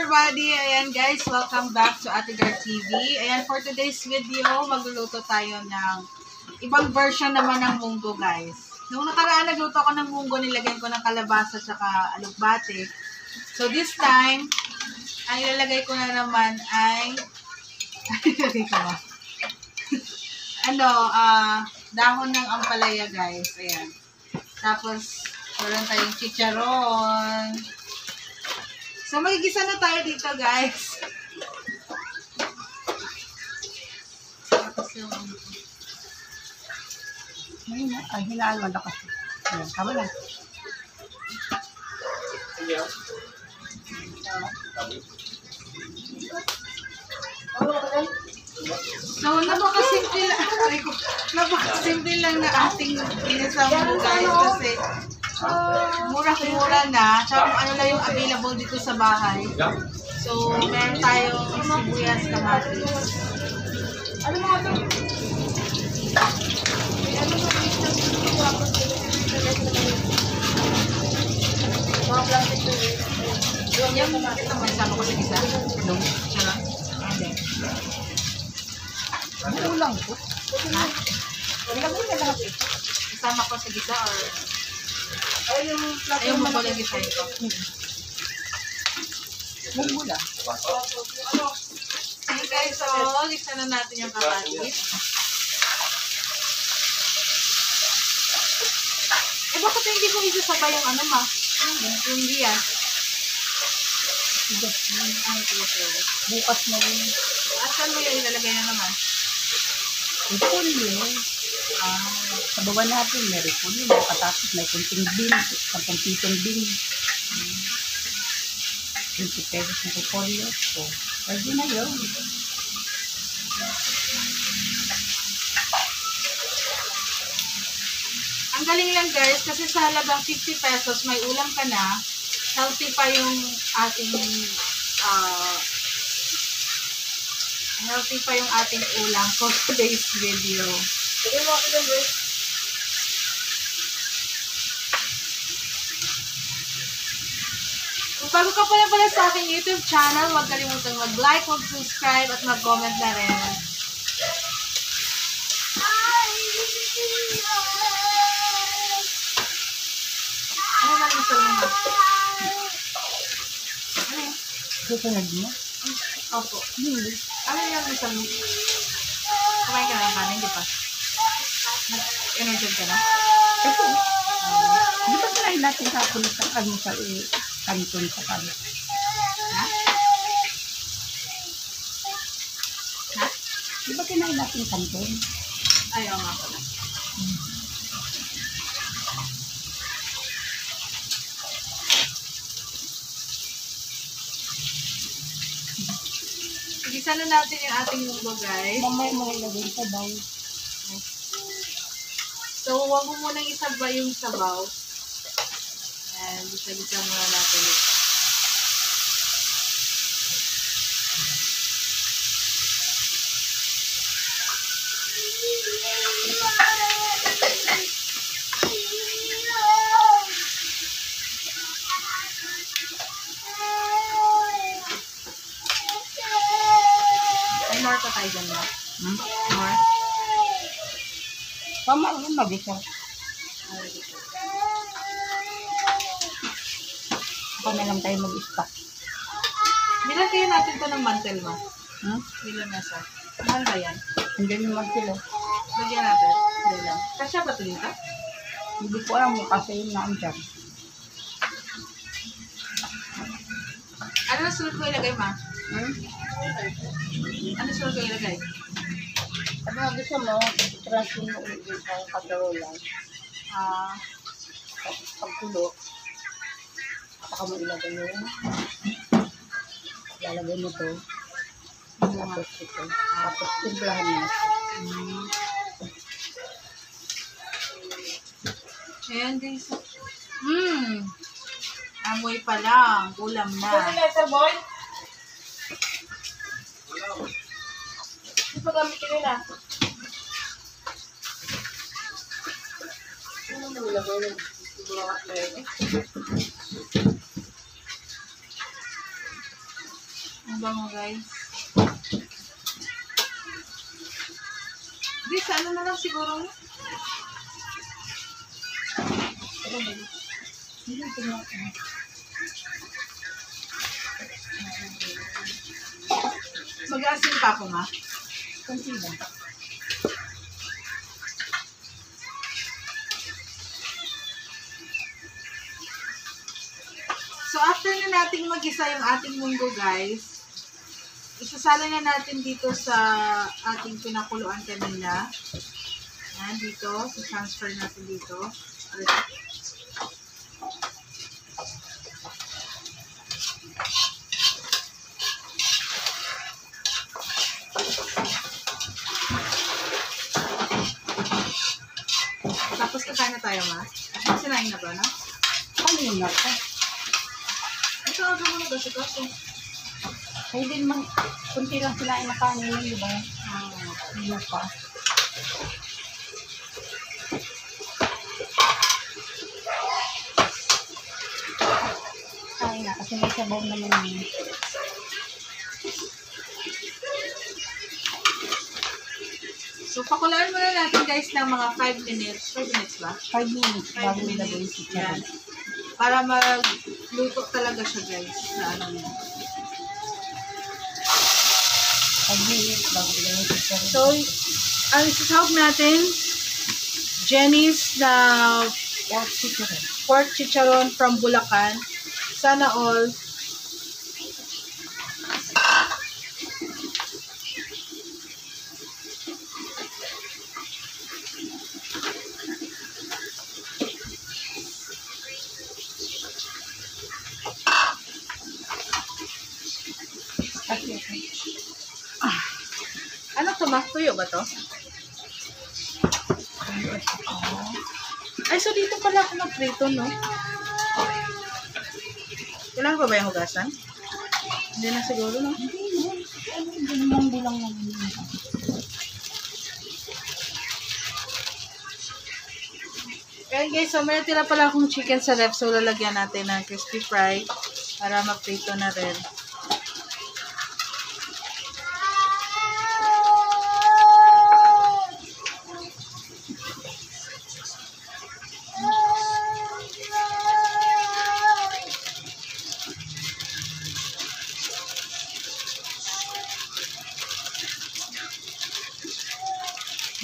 everybody! Ayan guys, welcome back to Ate Gar TV. Ayan, for today's video, magluluto tayo ng ibang version naman ng munggo guys. Nung nakaraan, nagluto ako ng munggo, nilagyan ko ng kalabasa at alugbate. So this time, ang ilalagay ko na naman ay dahon ng ampalaya guys. Ayan. Tapos, meron tayong chicharon. So, magigisa na tayo dito, guys. Ay, hinaan mo na kasi. Ayan, tama na. So, napakasimple lang na ating inisang mo, guys. Kasi, mura-mura na. Tsaka kung ano lang yung available dito sa bahay. So, meron tayong sibuyas, kamatis. Ano mga ito? Mga plastic to eh. Yung kamatis naman, isama ko sa isa. No? Siya lang? Hindi. Ano ulang po? Ha? Isama ko sa gisa or... Ayaw mo ko lang design ko. Munggo lang. Okay guys, so gisa na natin yung kamatis. Bakit hindi ko isasabay yung ano ma? Yung diyan. Bukas na rin. At saan mo yung ilalagay na naman? Ipon yun. Sa baba natin, may ripon yun. Katapos may kunting bin. 10 pitong bin. 20 pesos na repolyo. So, pwede na yun. Ang galing lang guys, kasi sa halagang 50 pesos, may ulam ka na. Healthy pa yung ating ulam for today's video. Sige mo ako dyan, guys. Kung bago ka pala sa aking YouTube channel, huwag kalimutang mag-like, mag-subscribe, at mag-comment na rin. Ano na gusto mo? Ano yun? Susunod mo? Opo. Hindi. Ano yung gusto mo? Kumain ka na ng kanin, di ba? Nag-energy ka na? Ito. Di ba kinain natin kapon sa kanton sa kanin? Ha? Ha? Di ba kinain natin kanton? Ayaw nga pala. Igisa na natin yung ating munggo, guys. Mamaya mo ilagay sa bowl. So, huwag mo munang isabay yung sabaw. Ayan, gisa-gisa muna natin ito. May more pa tayo dyan na. More? Tama rin mag-isa. Ako na lang tayo mag-stock. Bilang kayo natin ito ng mantel mo. Bilang nasa. Mahal ba yan? Hindi naman sila. Lagyan natin. Hindi lang. Kasya ba ito dito? Hindi ko alam mo kasi yung naandyan. Ano na sunod ko ilagay, ma? Ano sunod ko ilagay? Ano gusto mo? Trasin mo ulit ang kagarolan. Pagkulo. Saka mo ilagay mo. Lalagay mo to. Tapos ito. Tapos timplahan mo. Ayan guys. Amoy pa lang. Ulam na. Kasi letter boy? Ito gamitin nila. Ano mo nilagay ng mga Ang bango guys. Di, sa ano na lang siguro. Mag-asin pa ako, ma. Kunti lang. So, after na natin mag-isa yung ating munggo, guys, isasala na natin dito sa ating pinakuluan kanina. Yan, dito. So, transfer natin dito. Tapos, kakain na tayo, ma. Sinain na ba, no? Kanina pa. Ito, ako muna kasi kasi. Kaya din man, kunti lang sila ay makanin, di ba? Hindi pa. Ay na, kasi may sabaw naman yun. So, pakulaan muna natin guys ng mga 5 minutes. 5 minutes ba? 5 minutes 5 bago ilagay minutes. si Yan. Charon. Para magluto talaga siya guys. Sa ano niya. 5 minutes bago ilagay si Charon. So, ang isasahog natin, Jenny's na pork chicharon from Bulacan. Sana all. Ano to, ma? Tuyo ba to? Ay, so dito pala ako mag-prito, no? Kailangan pa ba yung hugasan? Hindi na siguro, no? Hindi naman bilang namin. Kaya guys, so may tira pala akong chicken sa ref, so lalagyan natin ng crispy fry para mag-prito na rin.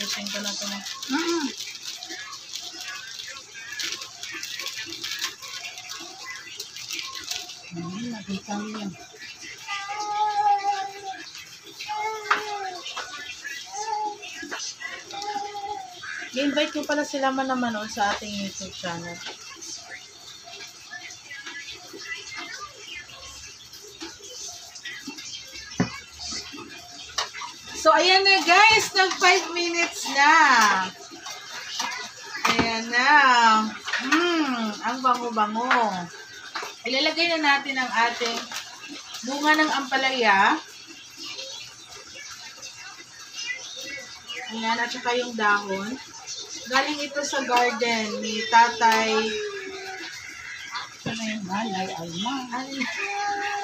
Lusing ko na ito na. Nakita mo yan. I-invite ko pala sila manood sa ating YouTube channel. So, ayan na guys, nag 5 minutes na. Ayan na. Ang bango-bango. Ilalagay na natin ang ating bunga ng ampalaya. Ayan, at saka yung dahon. Galing ito sa garden ni Tatay. Ano yung Nanay Alma?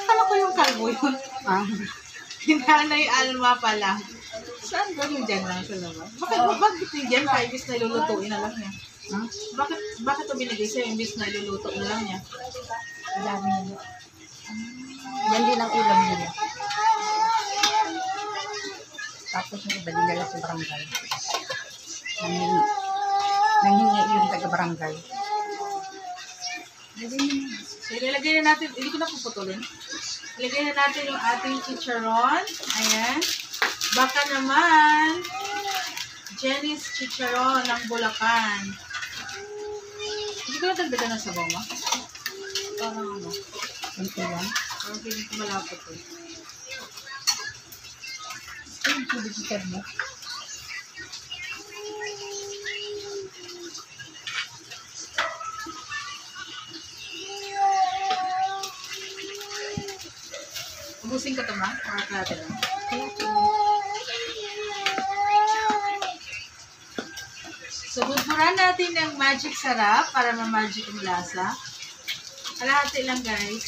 Kala ko yung kalbo yun. Nanay Alma pala. Saan ba yung dyan lang sa labas? Bakit yung dyan pa? Ibis na lulutuin na lang niya. Bakit ito binigay sa'yo? Ibis na luluto na lang niya. Dami nila. Yan din ang ulam nila. Tapos yung iba nila sa barangay. Nanghingi yung taga-barangay. So, ilalagay na natin, hindi ko na puputulin. Ilagay na natin yung ating chicharon. Ayan. Baka naman, Jenny's chicharon ng Bulacan. Hindi ko na dagdagan ng sabaw, ma. Parang ano. Kunti lang. Parang feeling ko malapot eh. Yung chili mo. Ubusin ko ito, ma. Para kalate lang. So, buburan natin ng magic sarap para ma-magic yung lasa. Kalahati lang, guys.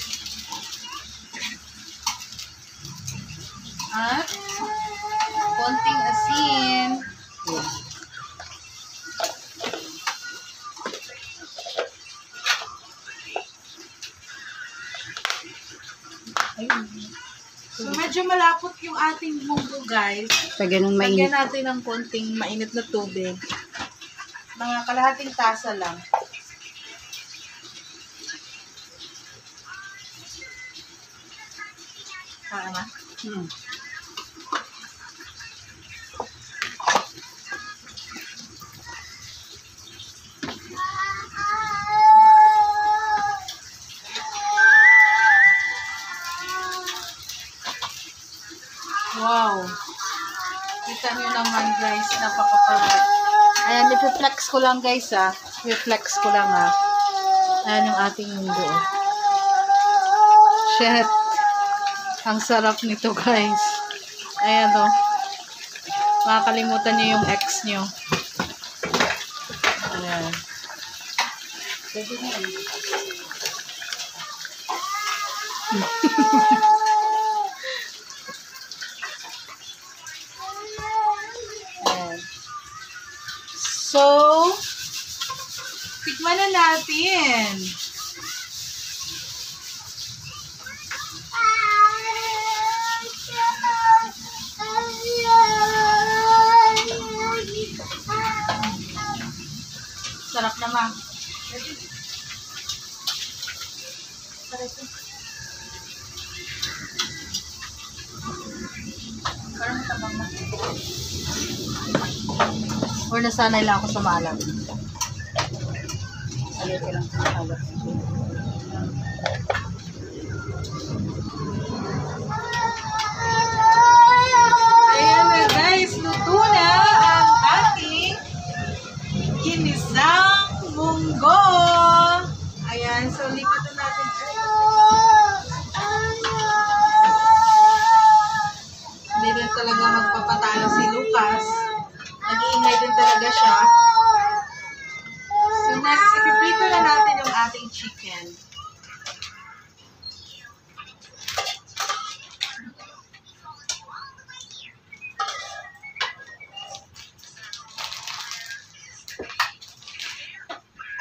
At konting asin. Ayun. So, medyo malapot yung ating munggo, guys. Sa ganun Lagyan mainit. natin ng konting mainit na tubig. Mga kalahating tasa lang. Tama? Hmm. Wow! Kita nyo naman, guys. Napaka-perfect. Ayan, i-flex ko lang, guys, ha. I-flex ko lang, ha. Ayan yung ating mundo. Shit! Ang sarap nito, guys. Ayan, o. Makakalimutan nyo yung ex nyo. Ayan. Pwede na yun. Ayan. So, tikman na natin. Sarap naman. Sarap ito. Parang matabang na. Or nasanay lang ako sa maalam. Alay ko lang sa alat. Ayan na, guys, luto na ang ating ginisang munggo. Ayan, so lipat na natin. Hindi rin talaga magpapatalo si Lucas. Nag-iingay din talaga siya. So next, ipiprito na natin yung ating chicken.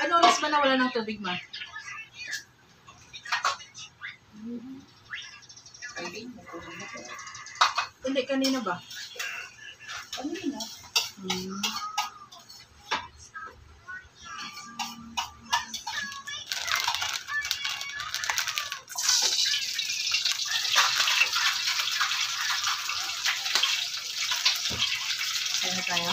Ano oras ba nawala ng tubig, ma? Hindi, kanina ba? Kanina. Hmm. Kaya tayo?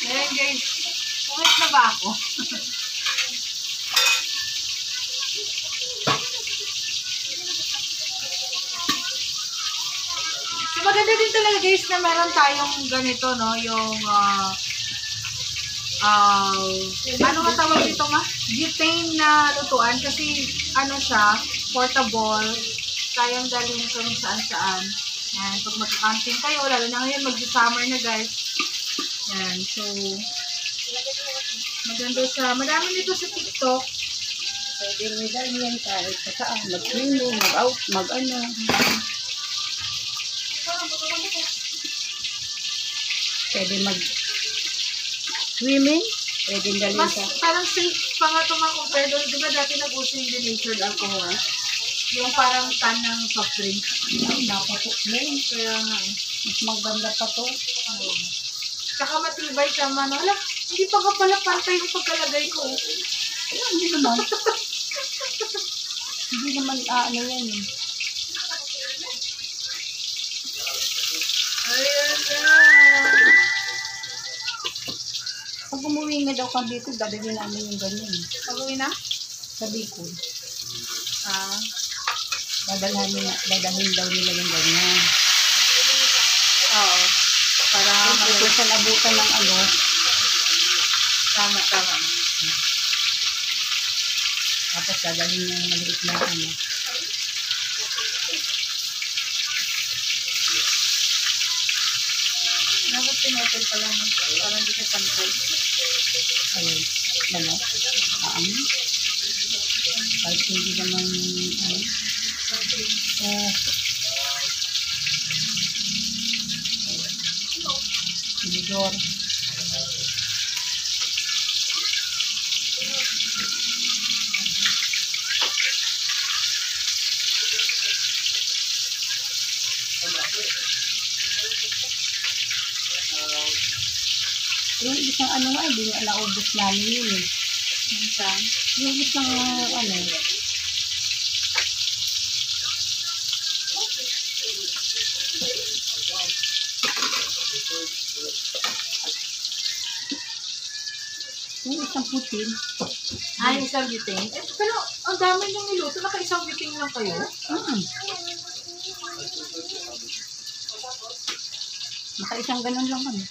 Ayan, guys. Kulit na ba ako? So, maganda din talaga, guys, na meron tayong ganito, no? Yung, ano nga tawag dito, ma? Butane na lutuan. Kasi, ano siya, portable. Kayang dalhin kung saan-saan. Yan. Pag magka-camping kayo, lalo na ngayon, mag-summer na, guys. Yan. So, maganda sa, madami nito sa TikTok. Pwede rin yan kahit sa saan. Mag-swimming, mag-out, mag-ano. Pwede mag-swimming. Pwede dalhin Mas sa... parang safe pa nga ito mga compare doon. Di ba dati nag-uso yung denatured alcohol? Yung parang tan ng soft drink. Ay, napatok yun. Kaya nga eh. Mas maganda pa to. Tsaka matibay siya man. Wala, hindi pa ka pala pantay yung pagkalagay ko. Ayun, hindi naman. Hindi naman ano yan eh. Ayan na. Pag umuwi nga daw ka dito, dadalhin namin yung ganyan. Pag-uwi na? Sa Bicol. Ah. Dadalhin daw nila yung ganyan. Oo. Para Ito sa abutan ng ano. tama. Tapos dadalhin yung maliit na ano. Dapat pinotol pa lang. Para hindi siya pantay. Ayun. Ano? Kahit hindi naman ano. Tinidor. Yung isang ano nga, hindi nga naubos namin yun eh. Minsan. Yung isang ano, yung isang putin. Ay, isang biting. Eh, pero ang dami niyong niluto. Naka-isang biting lang kayo? Naka-isang ganun lang kami.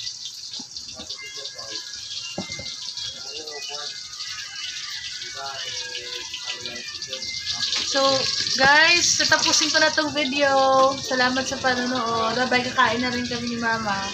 So, guys, tatapusin ko na tong video. Salamat sa panonood. Bye-bye, kakain na rin kami ni Mama.